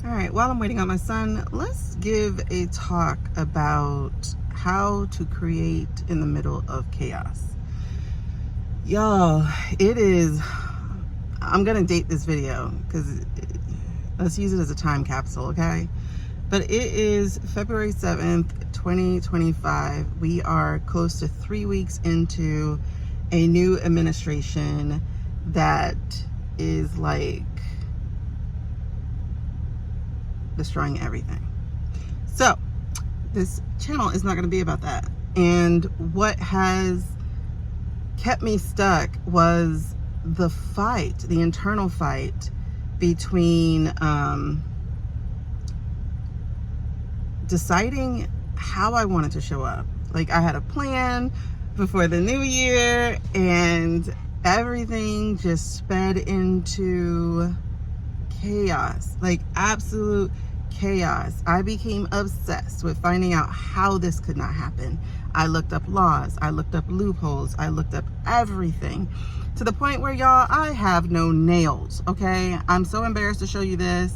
All right, while I'm waiting on my son, let's give a talk about how to create in the middle of chaos. Y'all, I'm gonna date this video because let's use it as a time capsule, okay? But it is February 7th, 2025. We are close to 3 weeks into a new administration that is like destroying everything. So this channel is not going to be about that. And what has kept me stuck was the fight, the internal fight between deciding how I wanted to show up. Like, I had a plan before the new year and everything just sped into chaos, like absolute chaos. I became obsessed with finding out how this could not happen. I looked up laws, I looked up loopholes, I looked up everything, to the point where, y'all, I have no nails, okay? I'm so embarrassed to show you this.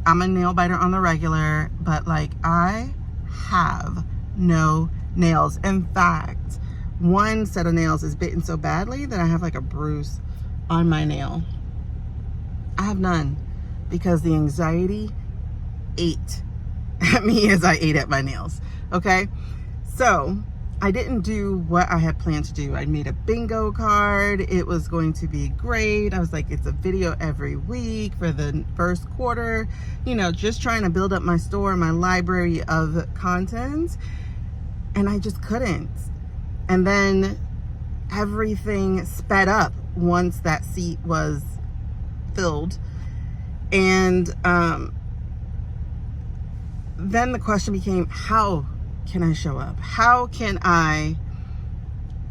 I'm a nail biter on the regular, but like, I have no nails. In fact, one set of nails is bitten so badly that I have like a bruise on my nail. I have none because the anxiety ate at me as I ate at my nails, okay? So I didn't do what I had planned to do. I made a bingo card. It was going to be great. I was like, it's a video every week for the first quarter, you know, just trying to build up my store, my library of content. And I just couldn't. And then everything sped up once that seat was filled. And then the question became, how can I show up? How can I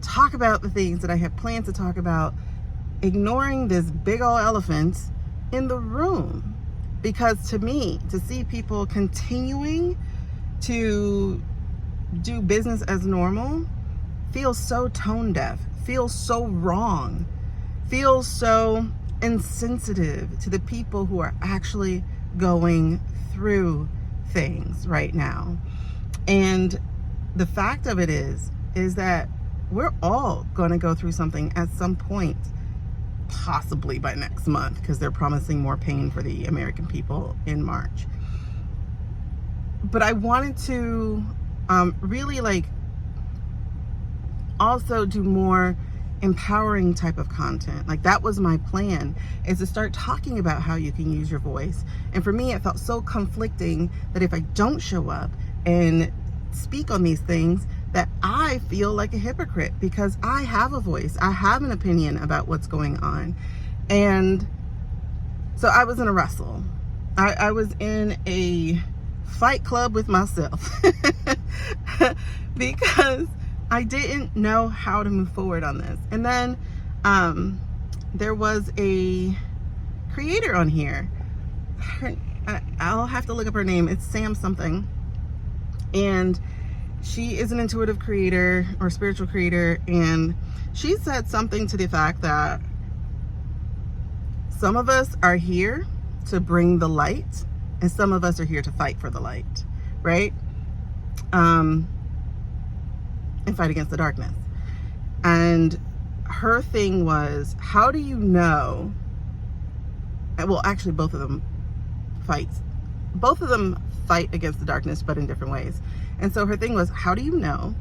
talk about the things that I had planned to talk about, ignoring this big old elephant in the room? Because to me, to see people continuing to do business as normal feels so tone deaf, feels so wrong, feels so insensitive to the people who are actually going through things right now. And the fact of it is that we're all going to go through something at some point, possibly by next month, because they're promising more pain for the American people in March. But I wanted to really like also do more empowering type of content. Like, that was my plan, is to start talking about how you can use your voice. And for me, it felt so conflicting that if I don't show up and speak on these things, that I feel like a hypocrite, because I have a voice, I have an opinion about what's going on. And so I was in a wrestle. I was in a fight club with myself because I didn't know how to move forward on this. And then there was a creator on here. I'll have to look up her name. It's Sam something. And she is an intuitive creator or spiritual creator. And she said something to the fact that some of us are here to bring the light and some of us are here to fight for the light, right? And fight against the darkness. And her thing was, how do you know? Well, actually, both of them fight against the darkness, but in different ways. And so her thing was, how do you know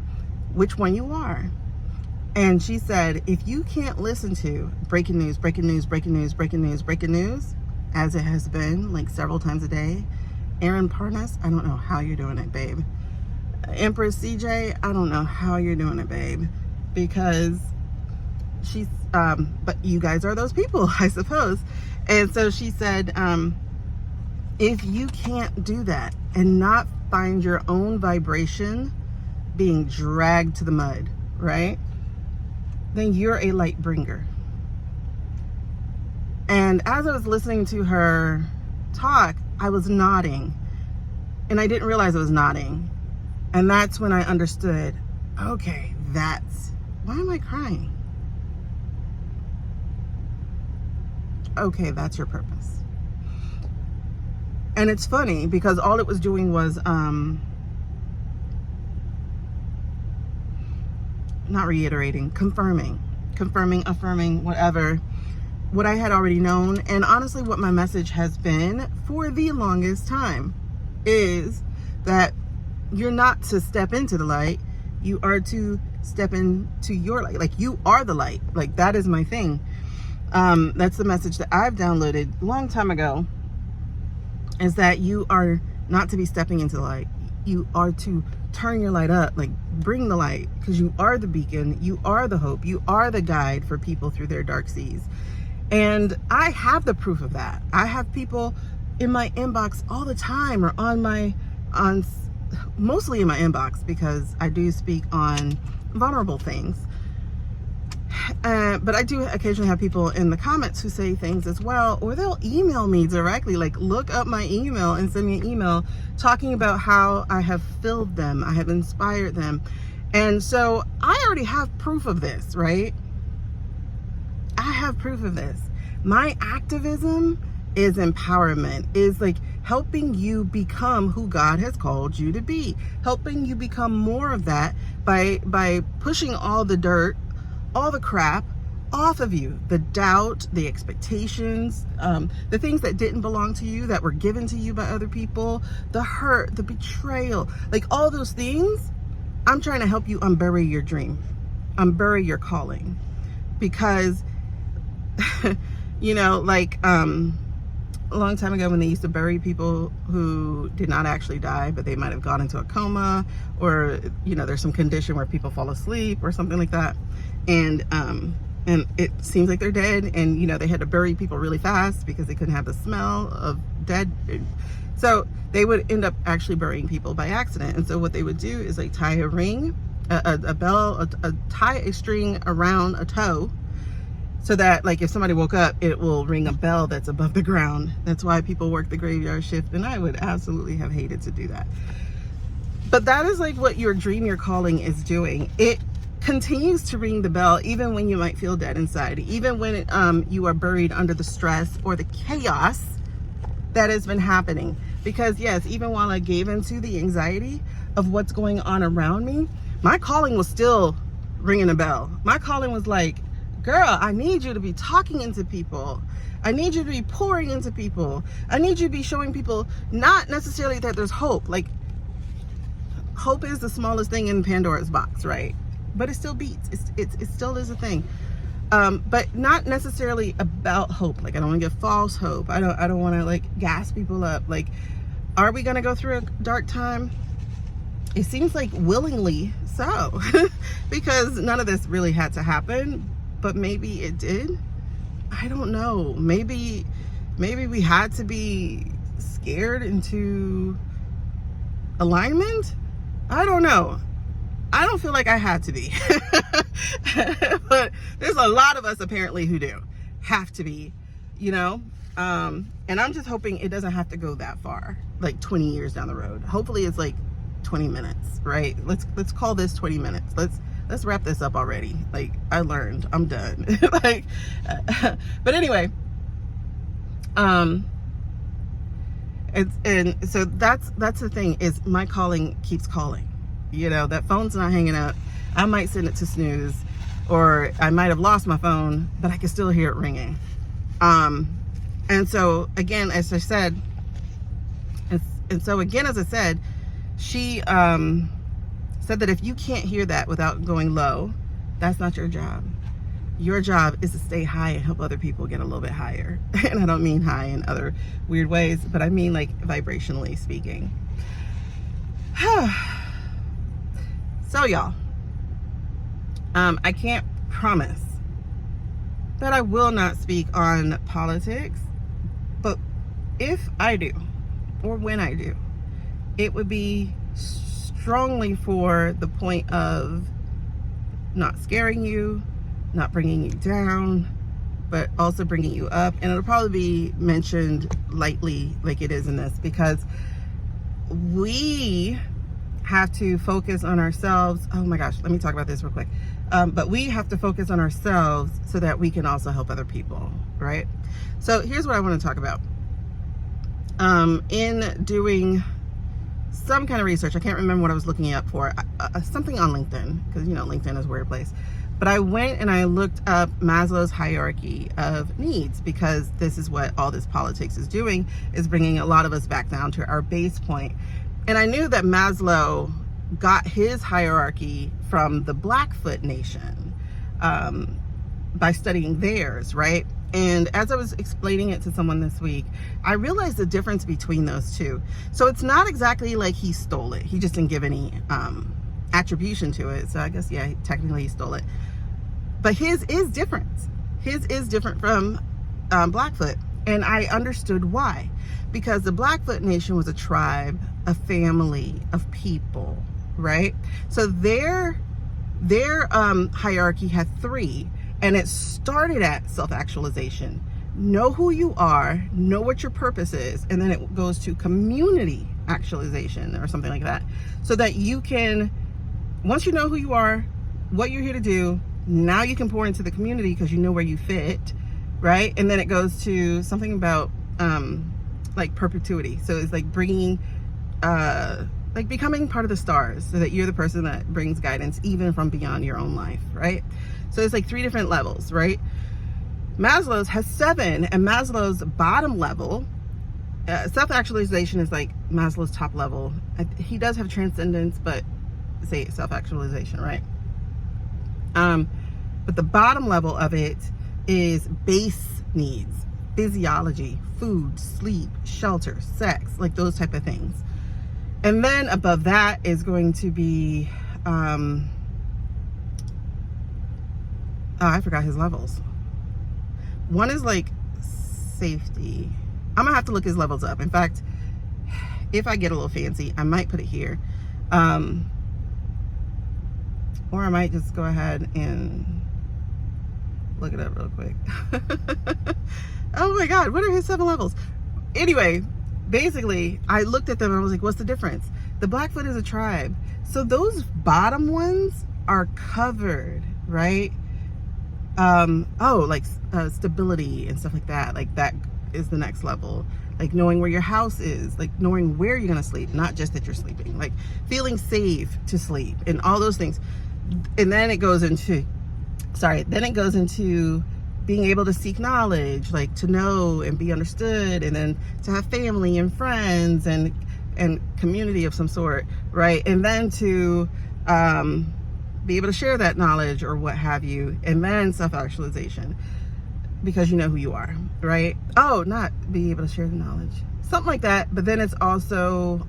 which one you are? And she said, if you can't listen to breaking news, breaking news, breaking news, breaking news, breaking news, as it has been like several times a day, Aaron Parnas, I don't know how you're doing it, babe. Empress CJ, I don't know how you're doing it, babe, because she's but you guys are those people, I suppose. And so she said, if you can't do that and not find your own vibration being dragged to the mud, right, then you're a light bringer. And as I was listening to her talk, I was nodding, and I didn't realize I was nodding. And that's when I understood, okay, why am I crying? Okay, that's your purpose. And it's funny because all it was doing was not reiterating, confirming, affirming, whatever, what I had already known. And honestly, what my message has been for the longest time is that you're not to step into the light, you are to step into your light. Like, you are the light. Like, that is my thing. That's the message that I've downloaded a long time ago, is that you are not to be stepping into the light. You are to turn your light up, like bring the light, because you are the beacon, you are the hope, you are the guide for people through their dark seas. And I have the proof of that. I have people in my inbox all the time, or mostly in my inbox, because I do speak on vulnerable things. But I do occasionally have people in the comments who say things as well, or they'll email me directly, like look up my email and send me an email talking about how I have filled them, I have inspired them. And so I already have proof of this, right? I have proof of this. My activism is empowerment, is like helping you become who God has called you to be, helping you become more of that by pushing all the dirt, all the crap off of you, the doubt, the expectations, the things that didn't belong to you, that were given to you by other people, the hurt, the betrayal, like all those things. I'm trying to help you unbury your dream, unbury your calling, because you know, like a long time ago when they used to bury people who did not actually die, but they might have gone into a coma, or you know, there's some condition where people fall asleep or something like that, and it seems like they're dead, and you know, they had to bury people really fast because they couldn't have the smell of dead. So they would end up actually burying people by accident. And so what they would do is like tie a ring, a bell, tie a string around a toe, so that like if somebody woke up, it will ring a bell that's above the ground. That's why people work the graveyard shift, and I would absolutely have hated to do that. But that is like what your dream, your calling is doing. It continues to ring the bell even when you might feel dead inside, even when you are buried under the stress or the chaos that has been happening. Because yes, even while I gave into the anxiety of what's going on around me, my calling was still ringing a bell. My calling was like, girl, I need you to be talking into people. I need you to be pouring into people. I need you to be showing people not necessarily that there's hope. Like, hope is the smallest thing in Pandora's box, right? But it still beats. It still is a thing. But not necessarily about hope. Like, I don't want to give false hope. I don't want to like gas people up. Like, are we going to go through a dark time? It seems like willingly so, because none of this really had to happen, but maybe it did. I don't know. Maybe we had to be scared into alignment. I don't know. I don't feel like I had to be. But there's a lot of us apparently who do have to be, you know. And I'm just hoping it doesn't have to go that far, like 20 years down the road. Hopefully it's like 20 minutes, right? Let's call this 20 minutes. Let's wrap this up already. Like, I learned, I'm done. Like, but anyway, and so that's the thing, is my calling keeps calling. You know, that phone's not hanging up. I might send it to snooze, or I might have lost my phone, but I can still hear it ringing. And so again, as I said, she said that if you can't hear that without going low, that's not your job. Your job is to stay high and help other people get a little bit higher. And I don't mean high in other weird ways, but I mean like vibrationally speaking. So y'all, I can't promise that I will not speak on politics, but if I do, or when I do, it would be strongly for the point of not scaring you, not bringing you down, but also bringing you up. And it'll probably be mentioned lightly like it is in this, because we have to focus on ourselves. Oh my gosh, let me talk about this real quick. But we have to focus on ourselves so that we can also help other people, right? So here's what I want to talk about. in doing some kind of research, I can't remember what I was looking up for, something on LinkedIn, because you know LinkedIn is a weird place. But I went and I looked up Maslow's hierarchy of needs, because this is what all this politics is doing, is bringing a lot of us back down to our base point. And I knew that Maslow got his hierarchy from the Blackfoot Nation by studying theirs, right? And as I was explaining it to someone this week, I realized the difference between those two. So it's not exactly like he stole it. He just didn't give any attribution to it. So I guess, yeah, technically he stole it. But his is different. His is different from Blackfoot. And I understood why. Because the Blackfoot Nation was a tribe, a family of people, right? So their hierarchy had 3. And it started at self-actualization. Know who you are, know what your purpose is, and then it goes to community actualization or something like that. So that you can, once you know who you are, what you're here to do, now you can pour into the community because you know where you fit, right? And then it goes to something about like perpetuity. So it's like bringing, like becoming part of the stars, so that you're the person that brings guidance even from beyond your own life, right? So it's like 3 different levels, right? Maslow's has 7, and Maslow's bottom level, self-actualization is like Maslow's top level. He does have transcendence, but say self-actualization, right? But the bottom level of it is base needs, physiology, food, sleep, shelter, sex, like those type of things. And then above that is going to be, I forgot his levels. One is like safety. I'm gonna have to look his levels up. In fact, if I get a little fancy, I might put it here. Or I might just go ahead and look it up real quick. Oh my God, what are his 7 levels? Anyway, basically, I looked at them and I was like, what's the difference? The Blackfoot is a tribe. So those bottom ones are covered, right? Like stability and stuff like that. Like that is the next level. Like knowing where your house is, like knowing where you're gonna sleep, not just that you're sleeping, like feeling safe to sleep and all those things. And then it goes into, being able to seek knowledge, like to know and be understood, and then to have family and friends and community of some sort, right? And then to be able to share that knowledge or what have you, and then self-actualization, because you know who you are, right? Oh, not being able to share the knowledge, something like that. But then it's also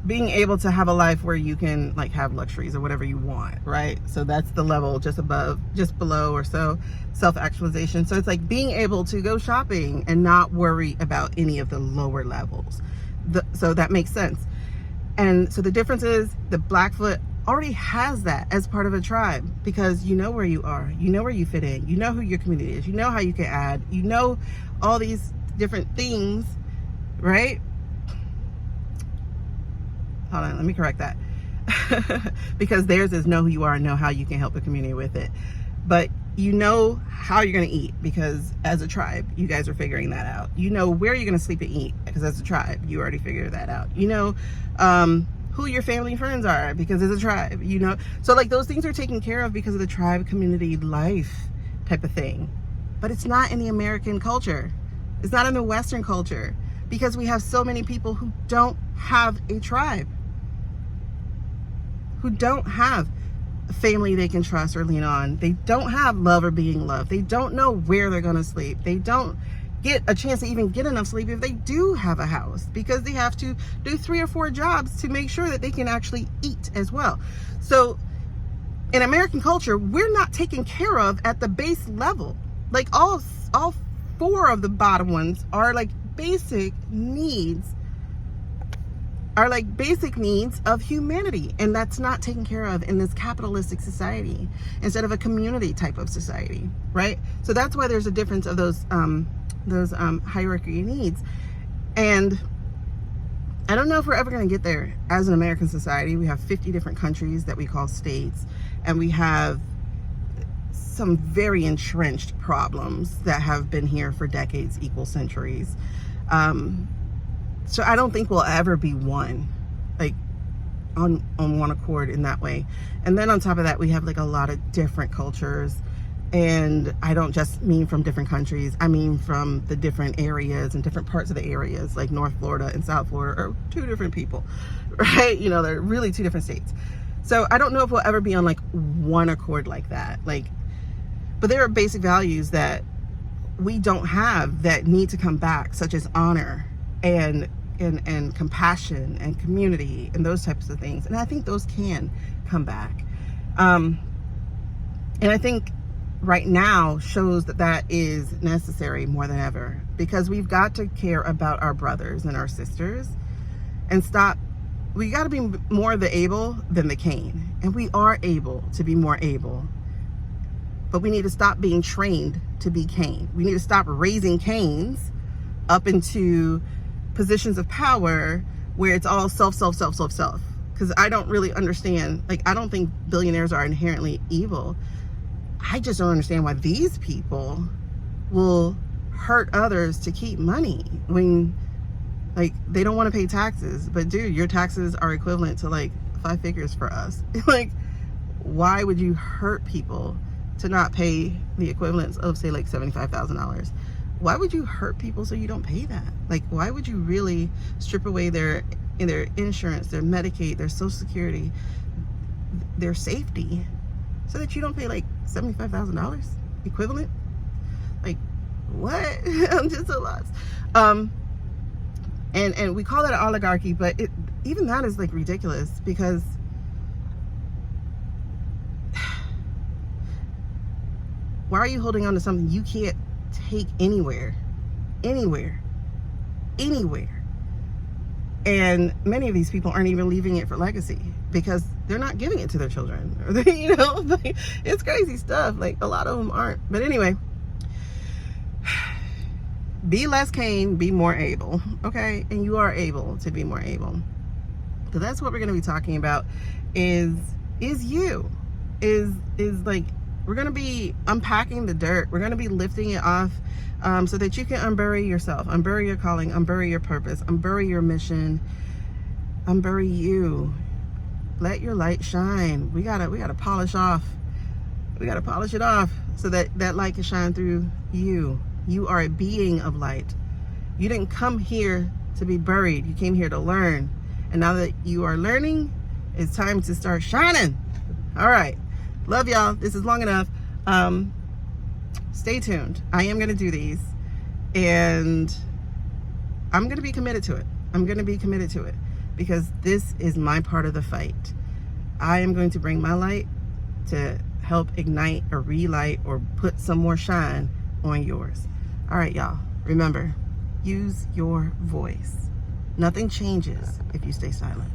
being able to have a life where you can like have luxuries or whatever you want, right? So that's the level just below or so, self-actualization. So it's like being able to go shopping and not worry about any of the lower levels. So that makes sense. And so the difference is the Blackfoot already has that as part of a tribe, because you know where you are, you know where you fit in, you know who your community is, you know how you can add, you know all these different things, right? Hold on, let me correct that. Because theirs is know who you are and know how you can help the community with it. But you know how you're going to eat, because as a tribe, you guys are figuring that out. You know where you're going to sleep and eat, because as a tribe, you already figured that out. You know who your family and friends are, because as a tribe, you know. So like those things are taken care of because of the tribe community life type of thing. But it's not in the American culture. It's not in the Western culture, because we have so many people who don't have a tribe, who don't have a family they can trust or lean on. They don't have love or being loved. They don't know where they're going to sleep. They don't get a chance to even get enough sleep if they do have a house, because they have to do 3 or 4 jobs to make sure that they can actually eat as well. So in American culture, we're not taken care of at the base level. Like all 4 of the bottom ones are like basic needs, of humanity, and that's not taken care of in this capitalistic society instead of a community type of society, right? So that's why there's a difference of those hierarchy needs. And I don't know if we're ever going to get there as an American society. We have 50 different countries that we call states, and we have some very entrenched problems that have been here for decades, equal centuries. So I don't think we'll ever be one, like on one accord in that way. And then on top of that, we have like a lot of different cultures. And I don't just mean from different countries. I mean from the different areas and different parts of the areas, like North Florida and South Florida are two different people, right? You know, they're really two different states. So I don't know if we'll ever be on like one accord like that. Like, but there are basic values that we don't have that need to come back, such as honor and compassion and community and those types of things. And I think those can come back. And I think right now shows that that is necessary more than ever, because we've got to care about our brothers and our sisters and stop. We got to be more the Abel than the Cain, and we are able to be more Abel, but we need to stop being trained to be Cain. We need to stop raising Cains up into positions of power where it's all self, because I don't really understand. Like, I don't think billionaires are inherently evil. I just don't understand why these people will hurt others to keep money when, like, they don't want to pay taxes. But dude, your taxes are equivalent to like 5 figures for us. Like, why would you hurt people to not pay the equivalence of, say, like $75,000? Why would you hurt people so you don't pay that? Like, why would you really strip away their insurance, their Medicaid, their Social Security, their safety, so that you don't pay like $75,000 equivalent? Like, what? I'm just so lost. And we call it an oligarchy, but even that is like ridiculous, because why are you holding on to something you can't take anywhere? And many of these people aren't even leaving it for legacy, because they're not giving it to their children. Or they, you know, like, it's crazy stuff. Like, a lot of them aren't. But anyway, be less Cain, be more Abel, okay? And you are able to be more Abel. So that's what we're going to be talking about. Is like, we're going to be unpacking the dirt. We're going to be lifting it off, so that you can unbury yourself, unbury your calling, unbury your purpose, unbury your mission, unbury you. Let your light shine. We gotta polish off. We gotta polish it off so that that light can shine through you. You are a being of light. You didn't come here to be buried. You came here to learn. And now that you are learning, it's time to start shining. All right. Love y'all. This is long enough. Stay tuned. I am going to do these, and I'm going to be committed to it. I'm going to be committed to it, because this is my part of the fight. I am going to bring my light to help ignite or relight or put some more shine on yours. All right, y'all. Remember, use your voice. Nothing changes if you stay silent.